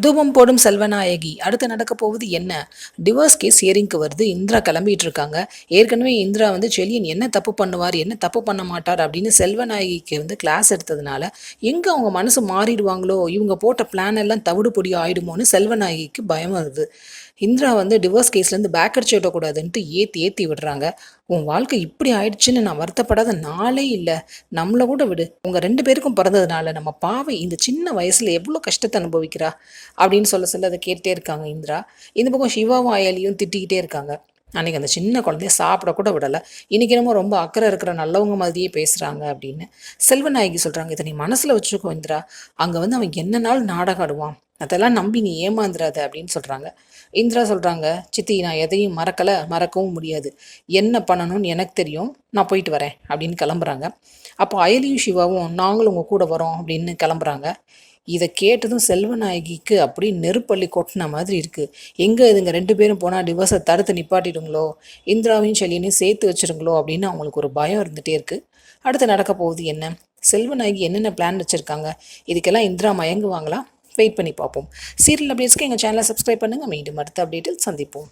தூபம் போடும் செல்வநாயகி அடுத்து நடக்க போவது என்ன? டிவோர்ஸ் கேஸ் ஹியரிங்க்கு வருது. இந்திரா கிளம்பிட்டு இருக்காங்க. ஏற்கனவே இந்திரா செலியன் என்ன தப்பு பண்ணுவார், என்ன தப்பு பண்ண மாட்டார் அப்படின்னு செல்வநாயகிக்கு கிளாஸ் எடுத்ததுனால எங்கே அவங்க மனசு மாறிடுவாங்களோ, இவங்க போட்ட பிளான் எல்லாம் தவிடு பொடி ஆயிடுமோன்னு செல்வநாயகிக்கு பயம் வருது. இந்திரா டிவோர்ஸ் கேஸ்லேருந்து பேக் அடிச்சு விடக்கூடாதுன்ட்டு ஏற்றி ஏற்றி விடுறாங்க. உன் வாழ்க்கை இப்படி ஆயிடுச்சுன்னு நான் வருத்தப்படாத நாளே இல்லை. நம்மளை கூட விடு, உங்கள் 2 பேருக்கும் பிறந்ததுனால நம்ம பாவை இந்த சின்ன வயசில் எவ்வளோ கஷ்டத்தை அனுபவிக்கிறா அப்படின்னு சொல்ல அதை கேட்டே இருக்காங்க இந்திரா. இந்த பக்கம் சிவாவும் அயலியும் திட்டிக்கிட்டே இருக்காங்க. அன்றைக்கி அந்த சின்ன குழந்தைய சாப்பிட கூட விடலை, இன்றைக்கி என்னமோ ரொம்ப அக்கறை இருக்கிற நல்லவங்க மாதிரியே பேசுகிறாங்க அப்படின்னு செல்வநாயகி சொல்கிறாங்க. இதை நீ மனசில் வச்சுக்கோ இந்திரா, அங்கே அவன் என்ன நாள் நாடகம் ஆடுவான், அதெல்லாம் நம்பி நீ ஏமாந்துடாத அப்படின்னு சொல்கிறாங்க. இந்திரா சொல்கிறாங்க, சித்தி நான் எதையும் மறக்கவும் முடியாது, என்ன பண்ணணும்னு எனக்கு தெரியும், நான் போயிட்டு வரேன் அப்படின்னு கிளம்புறாங்க. அப்போ அயலியும் சிவாவும் நாங்களும் உங்கள் கூட வரோம் அப்படின்னு கிளம்புறாங்க. இதை கேட்டதும் செல்வநாயகிக்கு அப்படி நெருப்பள்ளி கொட்டின மாதிரி இருக்குது. எங்கே இதுங்க 2 பேரும் போனால் டிவோர்ஸை தடுத்து நிப்பாட்டிடுங்களோ, இந்திராவையும் செல்லியனையும் சேர்த்து வச்சுருங்களோ அப்படின்னு அவங்களுக்கு ஒரு பயம் இருந்துகிட்டே இருக்குது. அடுத்து நடக்க போகுது என்ன? செல்வநாயகி என்னென்ன பிளான் வச்சுருக்காங்க? இதுக்கெல்லாம் இந்திரா மயங்குவாங்களா? வெயிட் பண்ணி பார்ப்போம். சீரியல் அப்டேட்ஸ்க்கு எங்கள் சேனலை சப்ஸ்கிரைப் பண்ணுங்கள். மீண்டும் அடுத்த அப்டேட்டில் சந்திப்போம்.